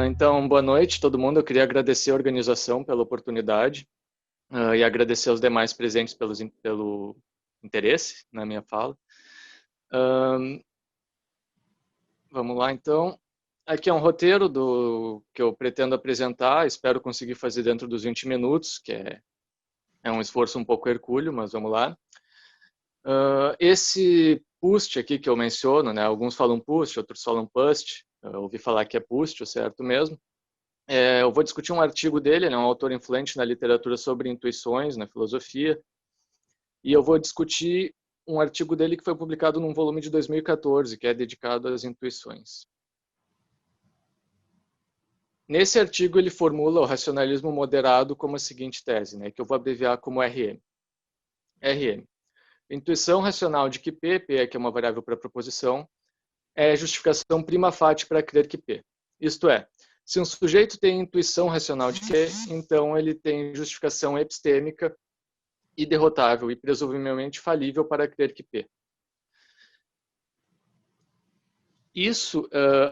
Então, boa noite todo mundo. Eu queria agradecer a organização pela oportunidade e agradecer aos demais presentes pelo interesse na minha fala. Vamos lá, então. Aqui é um roteiro que eu pretendo apresentar. Espero conseguir fazer dentro dos 20 minutos, que é um esforço um pouco hercúleo, mas vamos lá. Esse PUST aqui que eu menciono, né, alguns falam PUST, outros falam PUST. Eu ouvi falar que é PUST, certo mesmo. Eu vou discutir um artigo dele, ele é um autor influente na literatura sobre intuições, na filosofia, e eu vou discutir um artigo dele que foi publicado num volume de 2014, que é dedicado às intuições. Nesse artigo ele formula o racionalismo moderado como a seguinte tese, né, que eu vou abreviar como RM. RM. Intuição racional de que P é que é uma variável para a proposição, é justificação prima facie para crer que P. Isto é, se um sujeito tem intuição racional de que, então ele tem justificação epistêmica derrotável e presumivelmente falível para crer que P. Isso,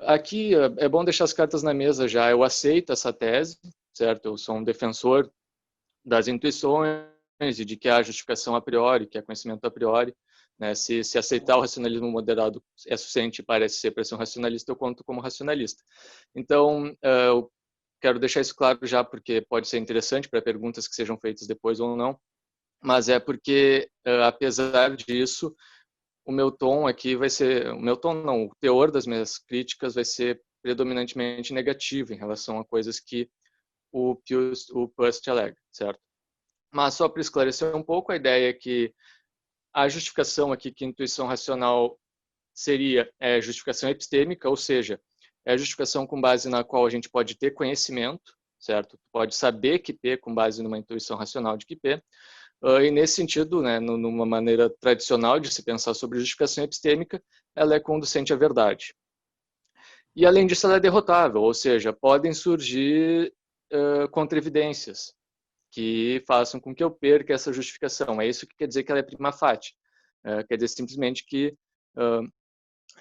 aqui é bom deixar as cartas na mesa já. Eu aceito essa tese, certo? Eu sou um defensor das intuições e de que há justificação a priori, que há conhecimento a priori. Né? Se aceitar o racionalismo moderado é suficiente, parece ser para ser um racionalista, eu conto como racionalista. Então, eu quero deixar isso claro já, porque pode ser interessante para perguntas que sejam feitas depois ou não, mas é porque, apesar disso, o meu tom aqui vai ser, o meu tom não, o teor das minhas críticas vai ser predominantemente negativo em relação a coisas que o Pust alega, certo? Mas só para esclarecer um pouco, a ideia é que a justificação aqui que intuição racional seria justificação epistêmica, ou seja, é a justificação com base na qual a gente pode ter conhecimento, certo? Pode saber que P com base numa intuição racional de que P. E nesse sentido, né, numa maneira tradicional de se pensar sobre justificação epistêmica, ela é conducente à verdade. E além disso, ela é derrotável, ou seja, podem surgir contra-evidências que façam com que eu perca essa justificação. É isso que quer dizer que ela é prima facie. Quer dizer simplesmente que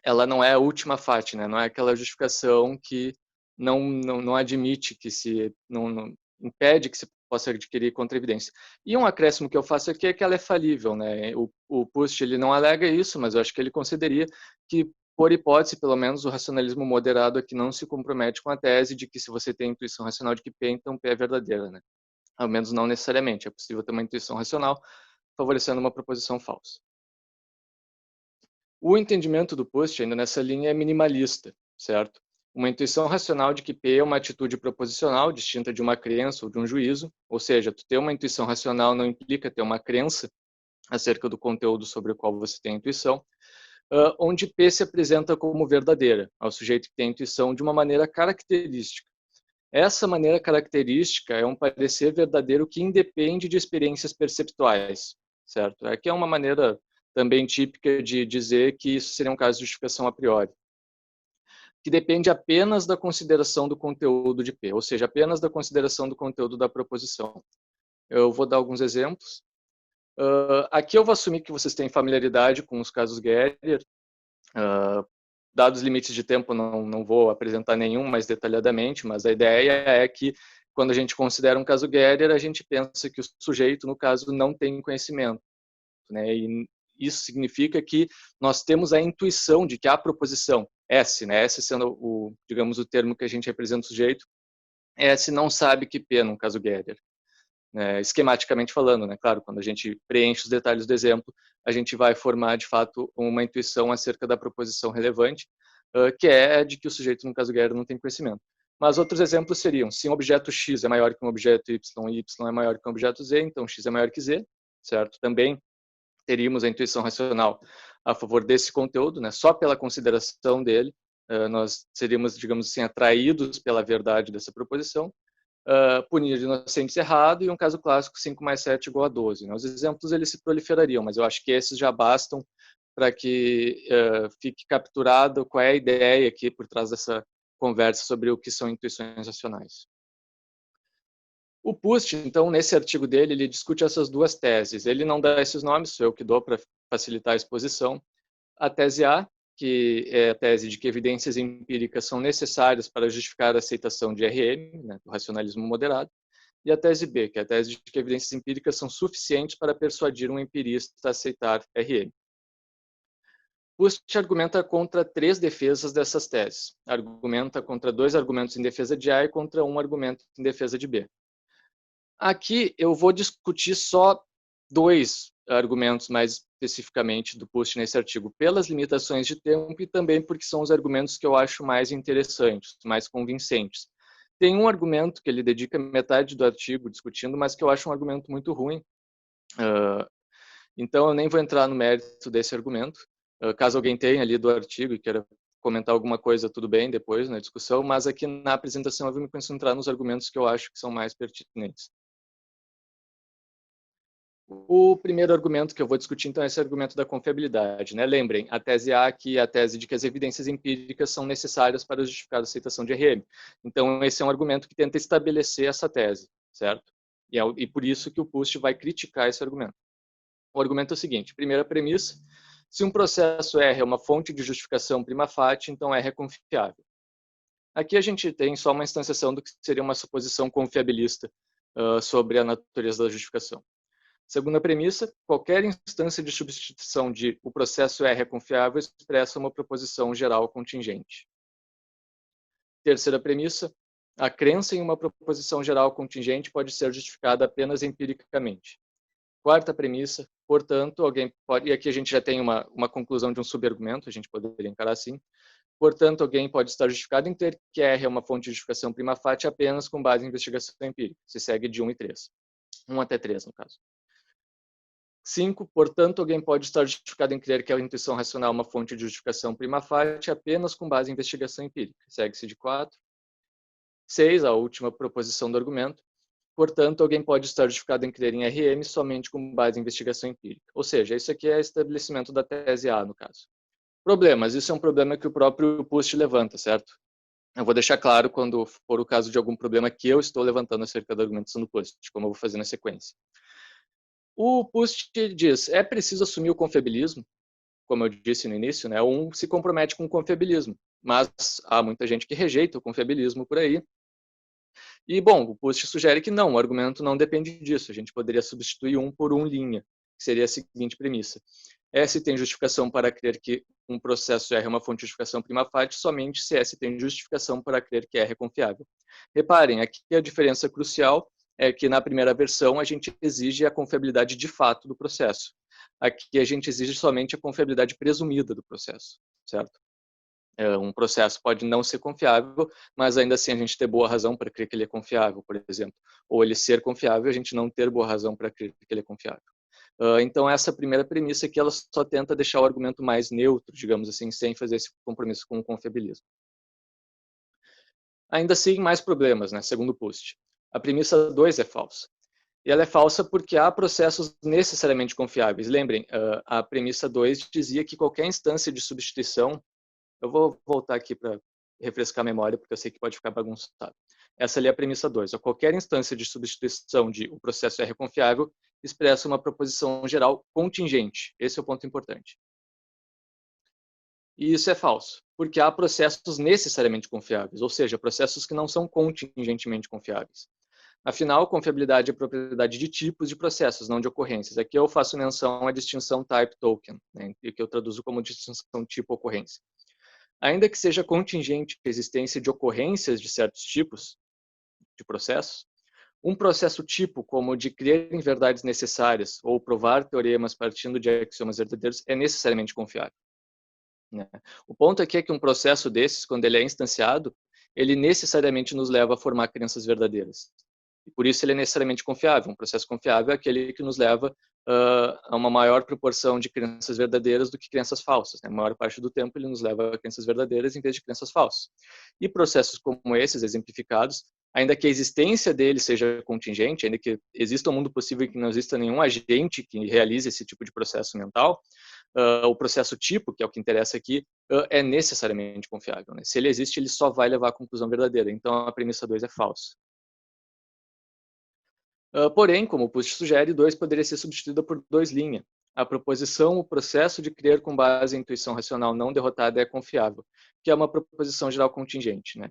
ela não é a última facie, né? Não é aquela justificação que não admite que não impede que se possa adquirir contra-evidência. E um acréscimo que eu faço aqui é que ela é falível, né? O Pust ele não alega isso, mas eu acho que ele consideraria que, por hipótese, pelo menos, o racionalismo moderado aqui não se compromete com a tese de que se você tem intuição racional de que P, então P é verdadeira, né? Ao menos não necessariamente. É possível ter uma intuição racional favorecendo uma proposição falsa. O entendimento do Pust, ainda nessa linha, é minimalista, certo? Uma intuição racional de que P é uma atitude proposicional, distinta de uma crença ou de um juízo, ou seja, tu ter uma intuição racional não implica ter uma crença acerca do conteúdo sobre o qual você tem a intuição, onde P se apresenta como verdadeira, ao sujeito que tem a intuição de uma maneira característica. Essa maneira característica é um parecer verdadeiro que independe de experiências perceptuais, certo? Aqui é uma maneira também típica de dizer que isso seria um caso de justificação a priori, que depende apenas da consideração do conteúdo de P, ou seja, apenas da consideração do conteúdo da proposição. Eu vou dar alguns exemplos. Aqui eu vou assumir que vocês têm familiaridade com os casos Gerer. Dados os limites de tempo, não vou apresentar nenhum mais detalhadamente, mas a ideia é que quando a gente considera um caso Gerer, a gente pensa que o sujeito, no caso, não tem conhecimento, né? E isso significa que nós temos a intuição de que a proposição S, né? S sendo digamos, o termo que a gente representa o sujeito, S não sabe que P, no caso Gerer. Esquematicamente falando, né? Claro, quando a gente preenche os detalhes do exemplo, a gente vai formar, de fato, uma intuição acerca da proposição relevante, que é de que o sujeito, no caso Gerer, não tem conhecimento. Mas outros exemplos seriam, se um objeto X é maior que um objeto Y e Y é maior que um objeto Z, então X é maior que Z, certo? Também teríamos a intuição racional a favor desse conteúdo, né? Só pela consideração dele, nós seríamos, digamos assim, atraídos pela verdade dessa proposição. Punir de inocentes errado, e um caso clássico, 5 mais 7 igual a 12. Né? Os exemplos eles se proliferariam, mas eu acho que esses já bastam para que fique capturado qual é a ideia aqui por trás dessa conversa sobre o que são intuições racionais. O Pust, então, nesse artigo dele, ele discute essas duas teses. Ele não dá esses nomes, sou eu que dou para facilitar a exposição. A tese A, que é a tese de que evidências empíricas são necessárias para justificar a aceitação de RM, né, do racionalismo moderado, e a tese B, que é a tese de que evidências empíricas são suficientes para persuadir um empirista a aceitar RM. Pust argumenta contra 3 defesas dessas teses. Argumenta contra 2 argumentos em defesa de A e contra 1 argumento em defesa de B. Aqui eu vou discutir só 2 argumentos mais especificamente do Pust nesse artigo, pelas limitações de tempo e também porque são os argumentos que eu acho mais interessantes, mais convincentes. Tem um argumento que ele dedica metade do artigo discutindo, mas que eu acho um argumento muito ruim. Então eu nem vou entrar no mérito desse argumento. Caso alguém tenha lido o artigo e queira comentar alguma coisa, tudo bem, depois na discussão, mas aqui na apresentação eu vou me concentrar nos argumentos que eu acho que são mais pertinentes. O primeiro argumento que eu vou discutir, então, é esse argumento da confiabilidade, né? Lembrem, a tese A aqui é a tese de que as evidências empíricas são necessárias para justificar a aceitação de RM. Então, esse é um argumento que tenta estabelecer essa tese, certo? E por isso que o Pust vai criticar esse argumento. O argumento é o seguinte: primeira premissa, se um processo R é uma fonte de justificação prima facie, então R é confiável. Aqui a gente tem só uma instanciação do que seria uma suposição confiabilista sobre a natureza da justificação. Segunda premissa, qualquer instância de substituição de o processo R é confiável expressa uma proposição geral contingente. Terceira premissa, a crença em uma proposição geral contingente pode ser justificada apenas empiricamente. Quarta premissa, portanto, alguém pode, e aqui a gente já tem uma conclusão de um subargumento, a gente poderia encarar assim, portanto, alguém pode estar justificado em ter que R é uma fonte de justificação prima facie apenas com base em investigação empírica. Se segue de 1 e 3. 1 até 3, no caso. 5, portanto, alguém pode estar justificado em crer que a intuição racional é uma fonte de justificação prima facie apenas com base em investigação empírica. Segue-se de 4. 6, a última proposição do argumento. Portanto, alguém pode estar justificado em crer em RM somente com base em investigação empírica. Ou seja, isso aqui é estabelecimento da tese A, no caso. Problemas. Isso é um problema que o próprio Pust levanta, certo? Eu vou deixar claro quando for o caso de algum problema que eu estou levantando acerca da argumentação do Pust, como eu vou fazer na sequência. O Pust diz, é preciso assumir o confiabilismo, como eu disse no início, né? Um se compromete com o confiabilismo, mas há muita gente que rejeita o confiabilismo por aí. E, bom, o Pust sugere que não, o argumento não depende disso, a gente poderia substituir 1 por 1 linha, que seria a seguinte premissa. S tem justificação para crer que um processo R é uma fonte de justificação prima facie somente se S tem justificação para crer que R é confiável. Reparem, aqui a diferença crucial é que na primeira versão a gente exige a confiabilidade de fato do processo. Aqui a gente exige somente a confiabilidade presumida do processo, certo? Um processo pode não ser confiável, mas ainda assim a gente ter boa razão para crer que ele é confiável, por exemplo. Ou ele ser confiável, a gente não ter boa razão para crer que ele é confiável. Então, essa primeira premissa aqui, ela só tenta deixar o argumento mais neutro, digamos assim, sem fazer esse compromisso com o confiabilismo. Ainda assim, mais problemas, né, segundo o Pust. A premissa 2 é falsa. E ela é falsa porque há processos necessariamente confiáveis. Lembrem, a premissa 2 dizia que qualquer instância de substituição, eu vou voltar aqui para refrescar a memória, porque eu sei que pode ficar bagunçado. Essa ali é a premissa 2. Qualquer instância de substituição de o processo R confiável expressa uma proposição geral contingente. Esse é o ponto importante. E isso é falso, porque há processos necessariamente confiáveis, ou seja, processos que não são contingentemente confiáveis. Afinal, confiabilidade é propriedade de tipos de processos, não de ocorrências. Aqui eu faço menção à distinção type-token, né, que eu traduzo como distinção tipo-ocorrência. Ainda que seja contingente a existência de ocorrências de certos tipos de processos, um processo tipo, como o de crer em verdades necessárias ou provar teoremas partindo de axiomas verdadeiros, é necessariamente confiável. Né? O ponto aqui é que um processo desses, quando ele é instanciado, ele necessariamente nos leva a formar crenças verdadeiras. E por isso ele é necessariamente confiável. Um processo confiável é aquele que nos leva a uma maior proporção de crenças verdadeiras do que crenças falsas. Né? A maior parte do tempo ele nos leva a crenças verdadeiras em vez de crenças falsas. E processos como esses, exemplificados, ainda que a existência deles seja contingente, ainda que exista um mundo possível em que não exista nenhum agente que realize esse tipo de processo mental, o processo tipo, que é o que interessa aqui, é necessariamente confiável. Né? Se ele existe, ele só vai levar à conclusão verdadeira. Então, a premissa 2 é falsa. Porém, como o Pust sugere, 2 poderia ser substituída por 2'. A proposição, o processo de crer com base em intuição racional não derrotada é confiável, que é uma proposição geral contingente, né?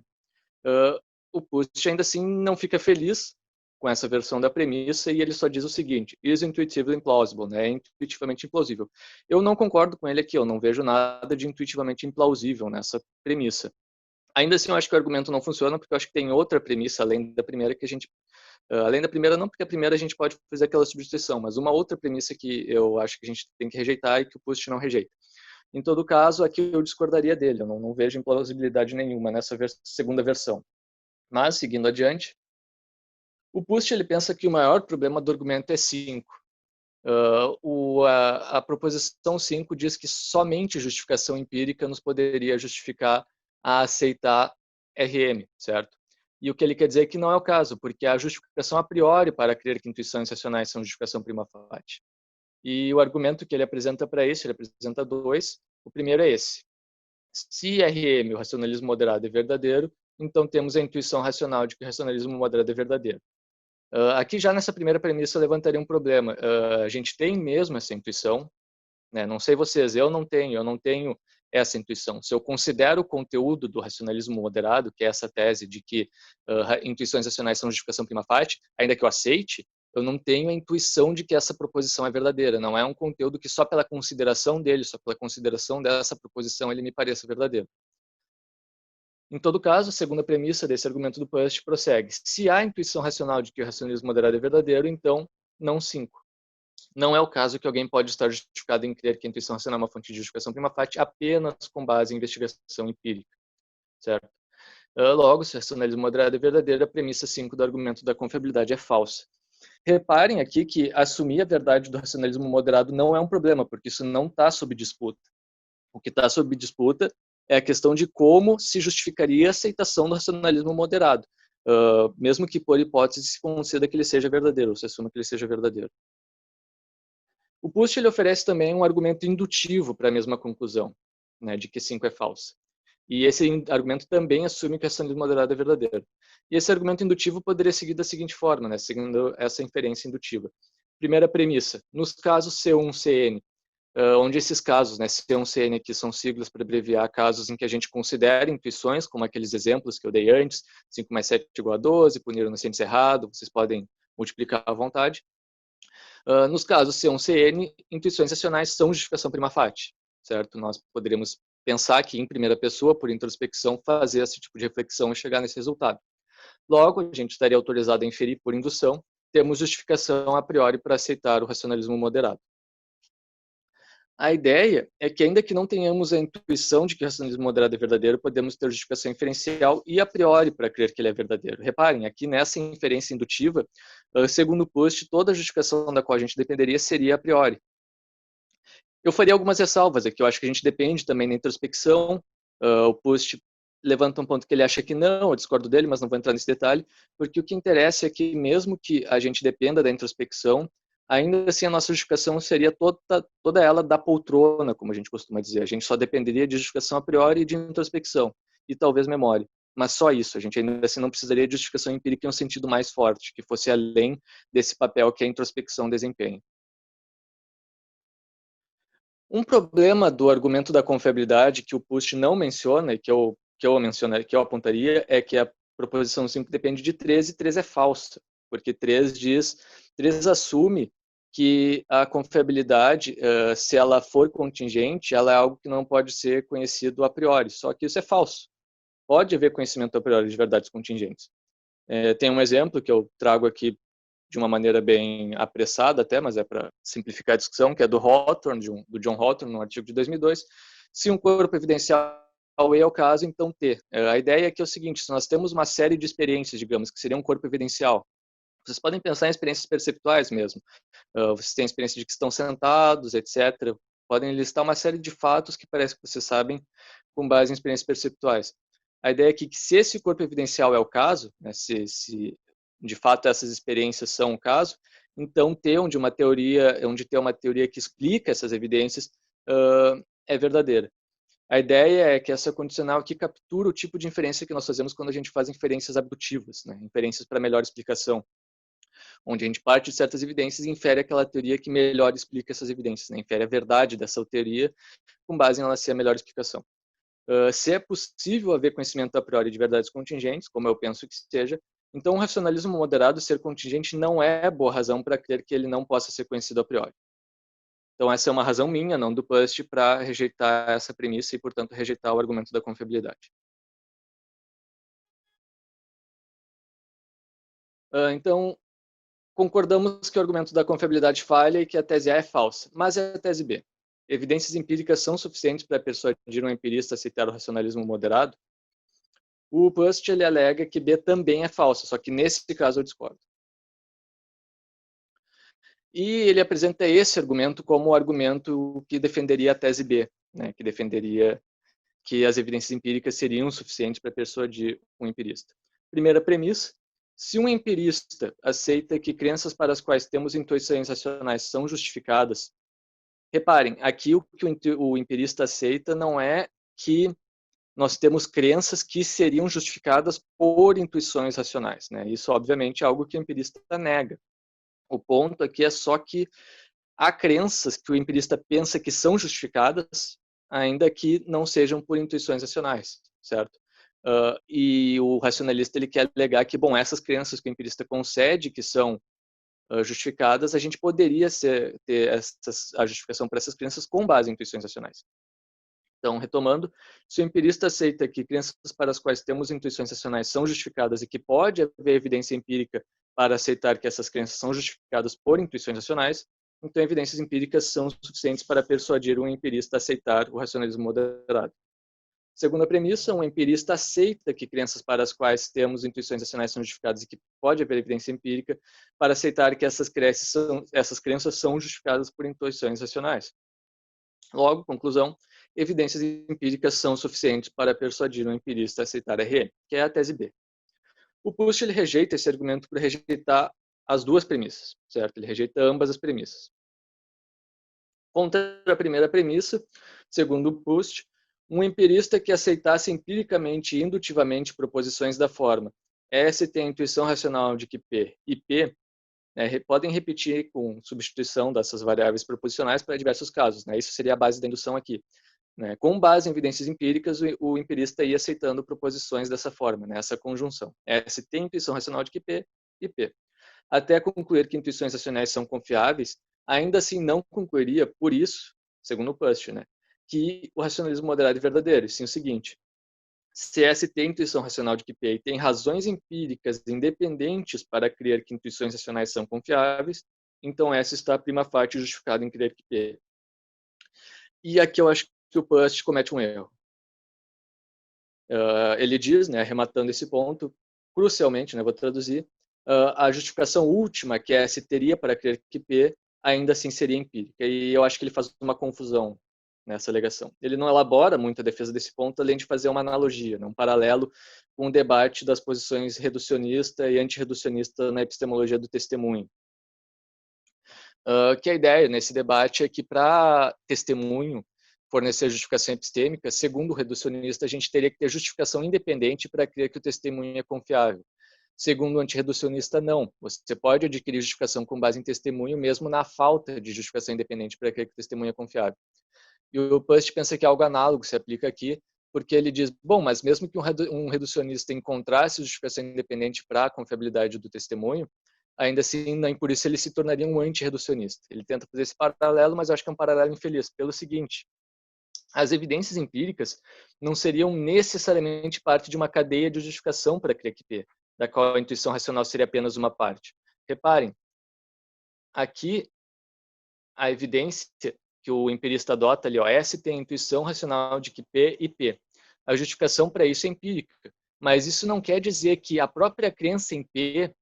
O Pust ainda assim não fica feliz com essa versão da premissa e ele só diz o seguinte: is intuitively implausible, né? É intuitivamente implausível. Eu não concordo com ele aqui, eu não vejo nada de intuitivamente implausível nessa premissa. Ainda assim, eu acho que o argumento não funciona porque eu acho que tem outra premissa além da primeira que a gente além da primeira, não, porque a primeira a gente pode fazer aquela substituição, mas uma outra premissa que eu acho que a gente tem que rejeitar e que o Pust não rejeita. Em todo caso, aqui eu discordaria dele, eu não vejo implausibilidade nenhuma nessa segunda versão. Mas, seguindo adiante, o Pust ele pensa que o maior problema do argumento é 5. A proposição 5 diz que somente justificação empírica nos poderia justificar a aceitar RM, certo? E o que ele quer dizer é que não é o caso, porque a justificação a priori para crer que intuições racionais são justificação prima facie. E o argumento que ele apresenta para isso, ele apresenta dois. O primeiro é esse. Se RM, o racionalismo moderado, é verdadeiro, então temos a intuição racional de que o racionalismo moderado é verdadeiro. Aqui já nessa primeira premissa eu levantaria um problema. A gente tem mesmo essa intuição, né? Não sei vocês, eu não tenho essa intuição. Se eu considero o conteúdo do racionalismo moderado, que é essa tese de que intuições racionais são justificação prima facie, ainda que eu aceite, eu não tenho a intuição de que essa proposição é verdadeira. Não é um conteúdo que só pela consideração dele, só pela consideração dessa proposição, ele me pareça verdadeiro. Em todo caso, segundo a premissa desse argumento do Pust, prossegue. Se há intuição racional de que o racionalismo moderado é verdadeiro, então não 5. Não é o caso que alguém pode estar justificado em crer que a intuição racional é uma fonte de justificação prima facie apenas com base em investigação empírica, certo? Logo, se o racionalismo moderado é verdadeiro, a premissa 5 do argumento da confiabilidade é falsa. Reparem aqui que assumir a verdade do racionalismo moderado não é um problema, porque isso não está sob disputa. O que está sob disputa é a questão de como se justificaria a aceitação do racionalismo moderado, mesmo que por hipótese se conceda que ele seja verdadeiro, ou se assuma que ele seja verdadeiro. O Pust ele oferece também um argumento indutivo para a mesma conclusão, né, de que 5 é falsa. E esse argumento também assume que o racionalismo moderado é verdadeiro. E esse argumento indutivo poderia seguir da seguinte forma, né, seguindo essa inferência indutiva. Primeira premissa, nos casos C1, CN, onde esses casos, né, C1, CN aqui são siglas para abreviar casos em que a gente considera intuições, como aqueles exemplos que eu dei antes, 5 mais 7 igual a 12, punir o inocente errado, vocês podem multiplicar à vontade. Nos casos C1, CN, intuições racionais são justificação prima facie, certo? Nós poderíamos pensar que em primeira pessoa, por introspecção, fazer esse tipo de reflexão e chegar nesse resultado. Logo, a gente estaria autorizado a inferir por indução, temos justificação a priori para aceitar o racionalismo moderado. A ideia é que, ainda que não tenhamos a intuição de que o racionalismo moderado é verdadeiro, podemos ter justificação inferencial e a priori para crer que ele é verdadeiro. Reparem, aqui nessa inferência indutiva, segundo o Pust, toda a justificação da qual a gente dependeria seria a priori. Eu faria algumas ressalvas aqui, eu acho que a gente depende também da introspecção. O Pust levanta um ponto que ele acha que não, eu discordo dele, mas não vou entrar nesse detalhe, porque o que interessa é que, mesmo que a gente dependa da introspecção, ainda assim a nossa justificação seria toda ela da poltrona, como a gente costuma dizer. A gente só dependeria de justificação a priori e de introspecção, e talvez memória. Mas só isso, a gente ainda assim não precisaria de justificação empírica em um sentido mais forte, que fosse além desse papel que a introspecção desempenha. Um problema do argumento da confiabilidade que o Pust não menciona, e que eu apontaria, é que a proposição 5 depende de 3 e 3 é falsa, porque 3 assume que a confiabilidade, se ela for contingente, ela é algo que não pode ser conhecido a priori, só que isso é falso. Pode haver conhecimento a priori de verdades contingentes. Tem um exemplo que eu trago aqui de uma maneira bem apressada até, mas é para simplificar a discussão, que é do Hawthorne, do John Hawthorne, no artigo de 2002. Se um corpo evidencial é o caso, então T. A ideia é que é o seguinte, se nós temos uma série de experiências, digamos, que seria um corpo evidencial, vocês podem pensar em experiências perceptuais mesmo. Vocês têm experiência de que estão sentados, etc. Podem listar uma série de fatos que parece que vocês sabem com base em experiências perceptuais. A ideia é que se esse corpo evidencial é o caso, né, se de fato essas experiências são o caso, então ter onde ter uma teoria que explica essas evidências é verdadeira. A ideia é que essa condicional aqui captura o tipo de inferência que nós fazemos quando a gente faz inferências abdutivas, né? Inferências para melhor explicação. onde a gente parte de certas evidências e infere aquela teoria que melhor explica essas evidências, né? Infere a verdade dessa teoria com base em ela ser a melhor explicação. Se é possível haver conhecimento a priori de verdades contingentes, como eu penso que seja, então o racionalismo moderado ser contingente não é boa razão para crer que ele não possa ser conhecido a priori. Então essa é uma razão minha, não do Pust, para rejeitar essa premissa e, portanto, rejeitar o argumento da confiabilidade. Então, concordamos que o argumento da confiabilidade falha e que a tese A é falsa, mas é a tese B. Evidências empíricas são suficientes para persuadir um empirista a aceitar o racionalismo moderado? O Pust ele alega que B também é falsa, só que nesse caso eu discordo. E ele apresenta esse argumento como o argumento que defenderia a tese B, né, que defenderia que as evidências empíricas seriam suficientes para persuadir um empirista. Primeira premissa: se um empirista aceita que crenças para as quais temos intuições racionais são justificadas, reparem, aqui o que o empirista aceita não é que nós temos crenças que seriam justificadas por intuições racionais, né? Isso, obviamente, é algo que o empirista nega. O ponto aqui é só que há crenças que o empirista pensa que são justificadas, ainda que não sejam por intuições racionais, certo? E o racionalista ele quer alegar que, bom, essas crenças que o empirista concede que são justificadas, a gente poderia ter a justificação para essas crenças com base em intuições racionais. Então, retomando, se o empirista aceita que crenças para as quais temos intuições racionais são justificadas e que pode haver evidência empírica para aceitar que essas crenças são justificadas por intuições racionais, então evidências empíricas são suficientes para persuadir um empirista a aceitar o racionalismo moderado. Segunda premissa, um empirista aceita que crenças para as quais temos intuições racionais são justificadas e que pode haver evidência empírica para aceitar que essas crenças são justificadas por intuições racionais. Logo, conclusão, evidências empíricas são suficientes para persuadir um empirista a aceitar RN, que é a tese B. O Pust ele rejeita esse argumento por rejeitar as duas premissas, certo? Ele rejeita ambas as premissas. Contra a primeira premissa, segundo o Pust, um empirista que aceitasse empiricamente e indutivamente proposições da forma S tem a intuição racional de que P e P podem repetir com substituição dessas variáveis proposicionais para diversos casos. Né? Isso seria a base da indução aqui. Né? Com base em evidências empíricas, o empirista ia aceitando proposições dessa forma, né? Essa conjunção. S tem intuição racional de que P e P. Até concluir que intuições racionais são confiáveis, ainda assim não concluiria, por isso, segundo o Pust, né, que o racionalismo moderado é verdadeiro. Sim, o seguinte: se S tem intuição racional de que P e tem razões empíricas independentes para crer que intuições racionais são confiáveis, então S está prima facie justificado em crer que P. E aqui eu acho que o Pust comete um erro. Ele diz, né, arrematando esse ponto, crucialmente, né, vou traduzir, a justificação última que S teria para crer que P ainda assim seria empírica. E eu acho que ele faz uma confusão nessa alegação. Ele não elabora muito a defesa desse ponto, além de fazer uma analogia, né, um paralelo com o debate das posições reducionista e antirreducionista na epistemologia do testemunho. Que a ideia nesse debate é que para testemunho fornecer justificação epistêmica, segundo o reducionista, a gente teria que ter justificação independente para crer que o testemunho é confiável. Segundo o antirreducionista, não. Você pode adquirir justificação com base em testemunho, mesmo na falta de justificação independente para crer que o testemunho é confiável. E o Pust pensa que algo análogo se aplica aqui, porque ele diz, bom, mas mesmo que um reducionista encontrasse justificação independente para a confiabilidade do testemunho, ainda assim, nem por isso ele se tornaria um antirreducionista. Ele tenta fazer esse paralelo, mas eu acho que é um paralelo infeliz, pelo seguinte: as evidências empíricas não seriam necessariamente parte de uma cadeia de justificação para crer que P, da qual a intuição racional seria apenas uma parte. Reparem, aqui a evidência que o empirista adota ali, ó, S tem a intuição racional de que P e P. A justificação para isso é empírica, mas isso não quer dizer que a própria crença em P,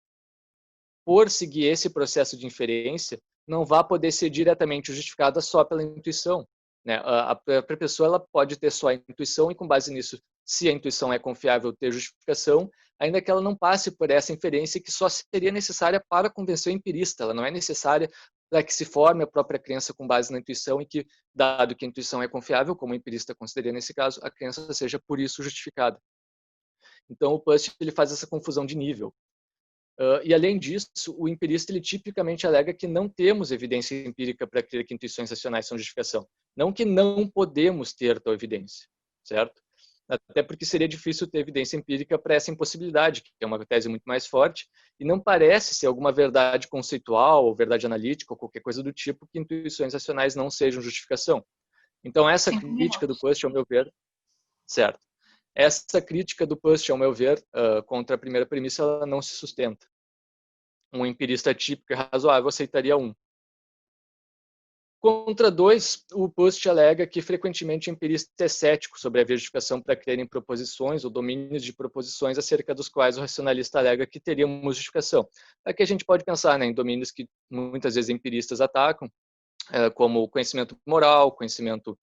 por seguir esse processo de inferência, não vai poder ser diretamente justificada só pela intuição. Né? A própria pessoa ela pode ter só a intuição e, com base nisso, se a intuição é confiável, ter justificação, ainda que ela não passe por essa inferência que só seria necessária para convencer o empirista. Ela não é necessária para que se forme a própria crença com base na intuição e que, dado que a intuição é confiável, como o empirista consideraria nesse caso, a crença seja por isso justificada. Então, o Pust ele faz essa confusão de nível. E, além disso, o empirista ele tipicamente alega que não temos evidência empírica para crer que intuições racionais são justificação. Não que não podemos ter tal evidência, certo? Até porque seria difícil ter evidência empírica para essa impossibilidade, que é uma tese muito mais forte, e não parece ser alguma verdade conceitual, ou verdade analítica, ou qualquer coisa do tipo, que intuições racionais não sejam justificação. Então, essa 5 crítica do minutos. Pust, ao meu ver, certo? Essa crítica do Pust, ao meu ver, contra a primeira premissa, ela não se sustenta. Um empirista típico e razoável aceitaria um. Contra dois, o Pust alega que frequentemente o empirista é cético sobre a verificação para crer em proposições ou domínios de proposições acerca dos quais o racionalista alega que teríamos justificação. Aqui a gente pode pensar, né, em domínios que muitas vezes empiristas atacam, como conhecimento moral, conhecimento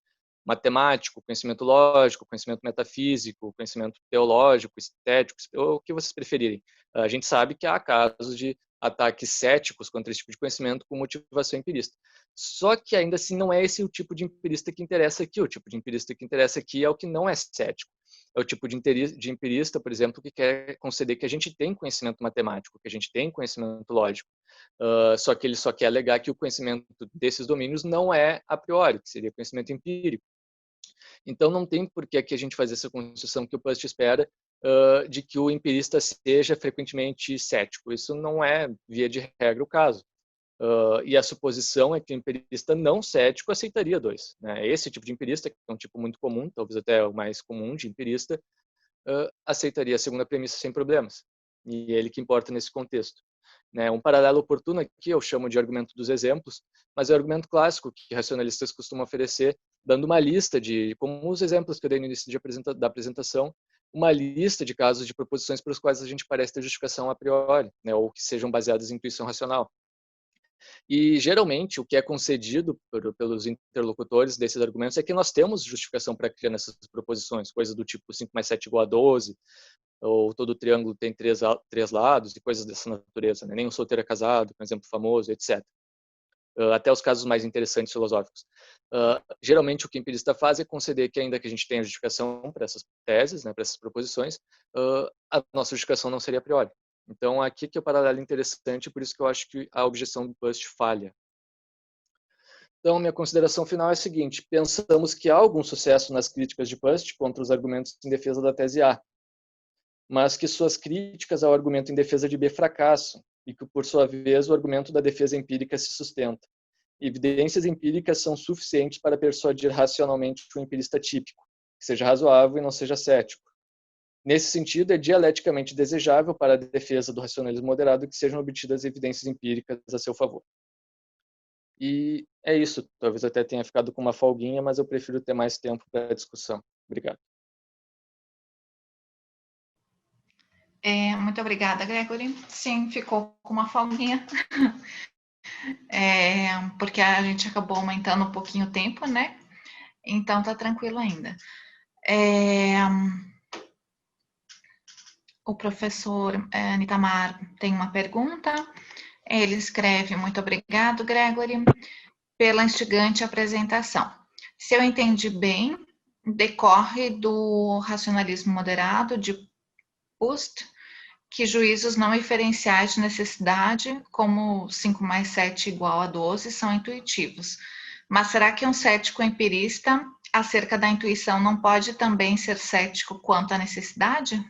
matemático, conhecimento lógico, conhecimento metafísico, conhecimento teológico, estético, ou o que vocês preferirem. A gente sabe que há casos de ataques céticos contra esse tipo de conhecimento com motivação empirista. Só que ainda assim não é esse o tipo de empirista que interessa aqui. O tipo de empirista que interessa aqui é o que não é cético. É o tipo de empirista, por exemplo, que quer conceder que a gente tem conhecimento matemático, que a gente tem conhecimento lógico. Só que ele só quer alegar que o conhecimento desses domínios não é a priori, que seria conhecimento empírico. Então, não tem por que aqui a gente fazer essa construção que o Pust espera de que o empirista seja frequentemente cético. Isso não é, via de regra, o caso. E a suposição é que o empirista não cético aceitaria dois. Né? Esse tipo de empirista, que é um tipo muito comum, talvez até o mais comum de empirista, aceitaria a segunda premissa sem problemas. E é ele que importa nesse contexto. Né? Um paralelo oportuno aqui eu chamo de argumento dos exemplos, mas é o argumento clássico que racionalistas costumam oferecer, dando uma lista de, como os exemplos que eu dei no início da apresentação, uma lista de casos de proposições para os quais a gente parece ter justificação a priori, né? Ou que sejam baseadas em intuição racional. E, geralmente, o que é concedido pelos interlocutores desses argumentos é que nós temos justificação para criar nessas proposições, coisas do tipo 5 mais 7 igual a 12, ou todo triângulo tem três lados, e coisas dessa natureza. Né? Nenhum solteiro é casado, um exemplo famoso, etc. Até os casos mais interessantes filosóficos. Geralmente, o que o empirista faz é conceder que, ainda que a gente tenha justificação para essas teses, né, para essas proposições, a nossa justificação não seria a priori. Então, aqui que é o paralelo interessante, por isso que eu acho que a objeção do Pust falha. Então, minha consideração final é a seguinte: pensamos que há algum sucesso nas críticas de Pust contra os argumentos em defesa da tese A, mas que suas críticas ao argumento em defesa de B fracassam, e que, por sua vez, o argumento da defesa empírica se sustenta. Evidências empíricas são suficientes para persuadir racionalmente o empirista típico, que seja razoável e não seja cético. Nesse sentido, é dialeticamente desejável para a defesa do racionalismo moderado que sejam obtidas evidências empíricas a seu favor. E é isso. Talvez até tenha ficado com uma folguinha, mas eu prefiro ter mais tempo para a discussão. Obrigado. Muito obrigada, Gregory. Sim, ficou com uma folguinha. Porque a gente acabou aumentando um pouquinho o tempo, né? Então tá tranquilo ainda. O professor Nitamar tem uma pergunta. Ele escreve: muito obrigado, Gregory, pela instigante apresentação. Se eu entendi bem, decorre do racionalismo moderado de Pust que juízos não inferenciais de necessidade, como 5 mais 7 igual a 12, são intuitivos. Mas será que um cético empirista acerca da intuição não pode também ser cético quanto à necessidade?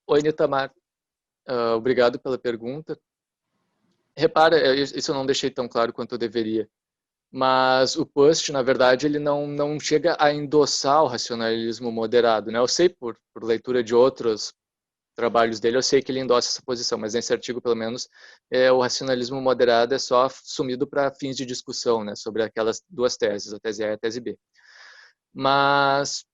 Oi, Nitamar. Obrigado pela pergunta. Repara, isso eu não deixei tão claro quanto eu deveria. Mas o Pust, na verdade, ele não chega a endossar o racionalismo moderado. Né? Eu sei, por leitura de outros trabalhos dele, eu sei que ele endossa essa posição, mas nesse artigo, pelo menos, o racionalismo moderado é só assumido para fins de discussão, né, sobre aquelas duas teses, a tese A e a tese B. Mas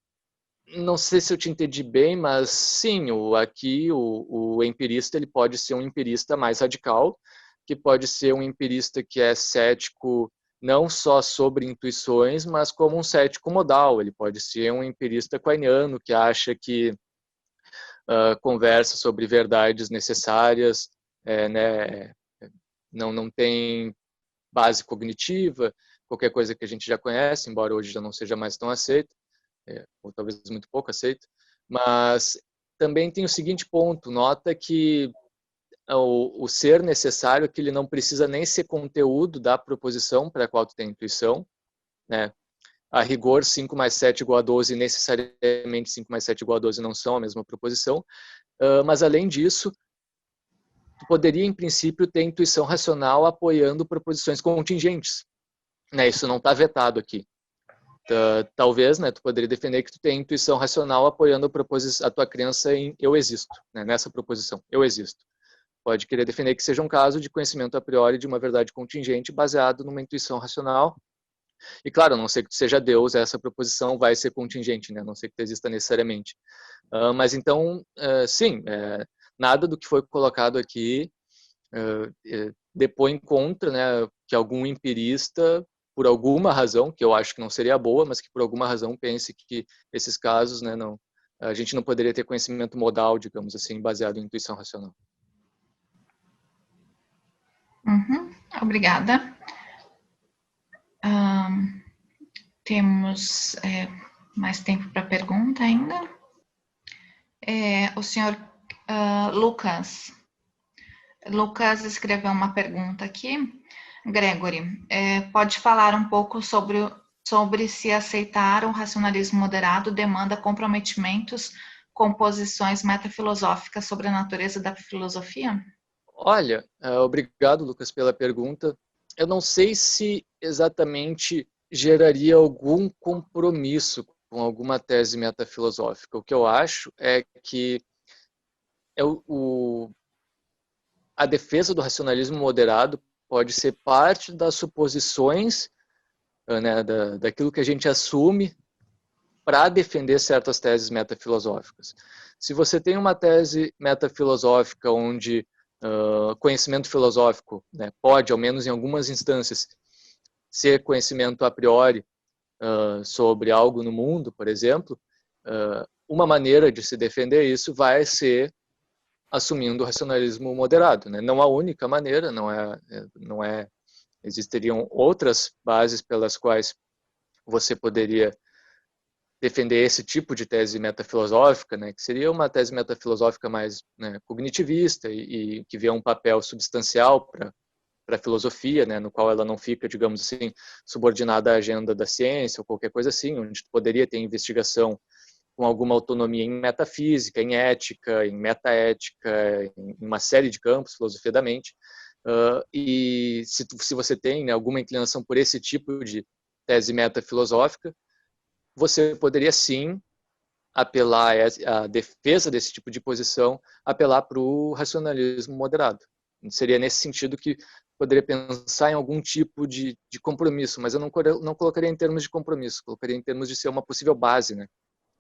não sei se eu te entendi bem, mas sim, aqui o empirista ele pode ser um empirista mais radical, que pode ser um empirista que é cético não só sobre intuições, mas como um cético modal. Ele pode ser um empirista quainiano que acha que conversa sobre verdades necessárias, né, não tem base cognitiva, qualquer coisa que a gente já conhece, embora hoje já não seja mais tão aceito, ou talvez muito pouco aceito, mas também tem o seguinte ponto, nota que o ser necessário é que ele não precisa nem ser conteúdo da proposição para a qual tu tem intuição, né? A rigor, 5 mais 7 igual a 12, necessariamente 5 mais 7 igual a 12 não são a mesma proposição, mas além disso, tu poderia, em princípio, ter intuição racional apoiando proposições contingentes, né? Isso não está vetado aqui. Talvez, né, tu poderia defender que tu tem intuição racional apoiando a tua crença em eu existo, né, nessa proposição, eu existo. Pode querer defender que seja um caso de conhecimento a priori de uma verdade contingente baseado numa intuição racional. E claro, a não ser que tu seja Deus, essa proposição vai ser contingente, né, a não ser que tu exista necessariamente. Mas então, sim, nada do que foi colocado aqui depõe contra, né, que algum empirista, por alguma razão, que eu acho que não seria boa, mas que por alguma razão pense que esses casos, né, a gente não poderia ter conhecimento modal, digamos assim, baseado em intuição racional. Obrigada. Temos mais tempo para pergunta ainda. O senhor Lucas escreveu uma pergunta aqui. Gregory, pode falar um pouco sobre se aceitar o racionalismo moderado demanda comprometimentos com posições metafilosóficas sobre a natureza da filosofia? Olha, obrigado, Lucas, pela pergunta. Eu não sei se exatamente geraria algum compromisso com alguma tese metafilosófica. O que eu acho é que a defesa do racionalismo moderado pode ser parte das suposições, né, daquilo que a gente assume para defender certas teses metafilosóficas. Se você tem uma tese metafilosófica onde conhecimento filosófico, né, pode, ao menos em algumas instâncias, ser conhecimento a priori sobre algo no mundo, por exemplo, uma maneira de se defender isso vai ser assumindo o racionalismo moderado, né? Não a única maneira, não é, existiriam outras bases pelas quais você poderia defender esse tipo de tese metafilosófica, né, que seria uma tese metafilosófica mais, né, cognitivista e que vê um papel substancial para a filosofia, né, no qual ela não fica, digamos assim, subordinada à agenda da ciência ou qualquer coisa assim, onde poderia ter investigação com alguma autonomia em metafísica, em ética, em metaética, em uma série de campos, filosofia da mente. E se você tem, né, alguma inclinação por esse tipo de tese metafilosófica, você poderia sim apelar à defesa desse tipo de posição, apelar para o racionalismo moderado. Seria nesse sentido que poderia pensar em algum tipo de compromisso, mas eu não colocaria em termos de compromisso, colocaria em termos de ser uma possível base, né,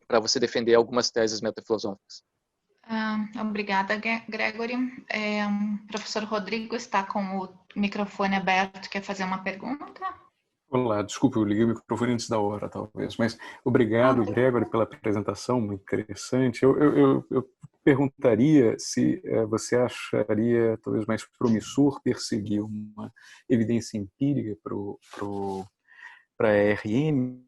para você defender algumas teses metafilosóficas. Obrigada, Gregory. O professor Rodrigo está com o microfone aberto, quer fazer uma pergunta? Olá, desculpe, eu liguei o microfone antes da hora, talvez, mas obrigado, Gregory, pela apresentação, muito interessante. Eu perguntaria se você acharia talvez mais promissor perseguir uma evidência empírica para a RM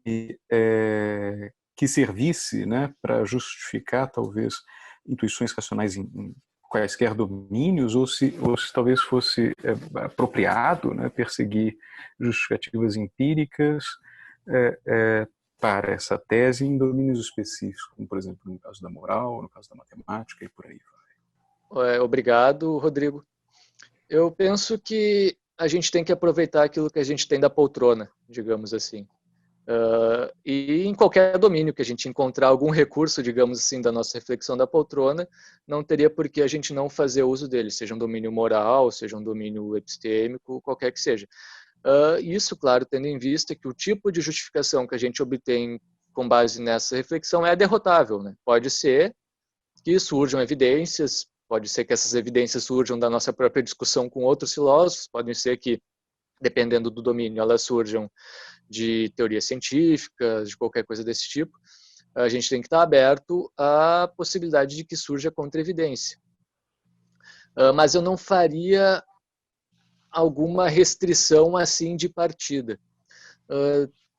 que servisse, né, para justificar talvez intuições racionais em quaisquer domínios, ou se talvez fosse apropriado, né, perseguir justificativas empíricas para essa tese em domínios específicos, como por exemplo no caso da moral, no caso da matemática e por aí vai. Obrigado, Rodrigo. Eu penso que a gente tem que aproveitar aquilo que a gente tem da poltrona, digamos assim. E em qualquer domínio que a gente encontrar algum recurso, digamos assim, da nossa reflexão da poltrona, não teria por que a gente não fazer uso dele, seja um domínio moral, seja um domínio epistêmico, qualquer que seja. Isso, claro, tendo em vista que o tipo de justificação que a gente obtém com base nessa reflexão é derrotável, né? Pode ser que surjam evidências, pode ser que essas evidências surjam da nossa própria discussão com outros filósofos, pode ser que, dependendo do domínio, elas surjam de teorias científicas, de qualquer coisa desse tipo. A gente tem que estar aberto à possibilidade de que surja contra-evidência. Mas eu não faria alguma restrição assim de partida.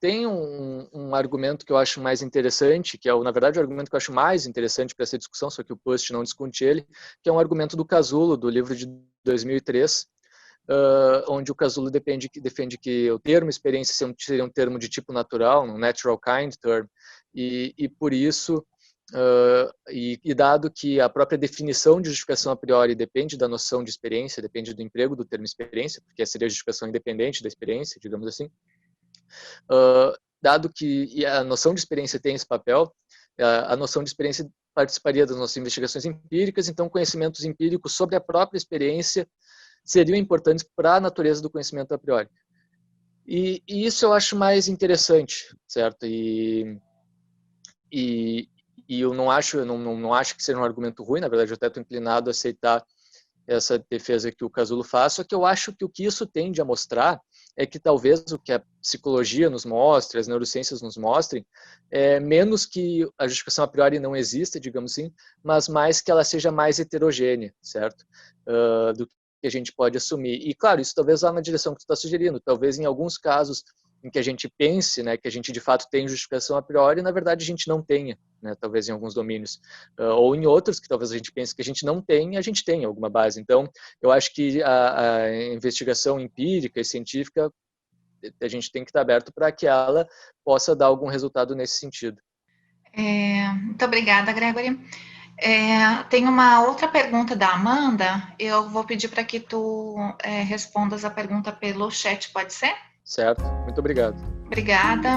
tem um argumento que eu acho mais interessante, que é, na verdade, o argumento que eu acho mais interessante para essa discussão, só que o post não discute ele, que é um argumento do Casulo, do livro de 2003, onde o Casulo defende que o termo experiência seria um termo de tipo natural, um natural kind term, e por isso, e dado que a própria definição de justificação a priori depende da noção de experiência, depende do emprego do termo experiência, porque seria a justificação independente da experiência, digamos assim, dado que a noção de experiência tem esse papel, a noção de experiência participaria das nossas investigações empíricas, então conhecimentos empíricos sobre a própria experiência seriam importantes para a natureza do conhecimento a priori. E isso eu acho mais interessante, certo? E eu não acho que seja um argumento ruim, na verdade eu até estou inclinado a aceitar essa defesa que o Casulo faz, só que eu acho que o que isso tende a mostrar é que talvez o que a psicologia nos mostre, as neurociências nos mostrem, é menos que a justificação a priori não exista, digamos assim, mas mais que ela seja mais heterogênea, certo? Do que a gente pode assumir. E, claro, isso talvez vá na direção que tu está sugerindo. Talvez em alguns casos em que a gente pense, né, que a gente de fato tem justificação a priori, na verdade a gente não tenha, né, talvez em alguns domínios. Ou em outros que talvez a gente pense que a gente não tem, a gente tem alguma base. Então, eu acho que a investigação empírica e científica, a gente tem que estar aberto para que ela possa dar algum resultado nesse sentido. Muito obrigada, Gregory. Tem uma outra pergunta da Amanda, eu vou pedir para que tu respondas a pergunta pelo chat, pode ser? Certo, muito obrigado. Obrigada.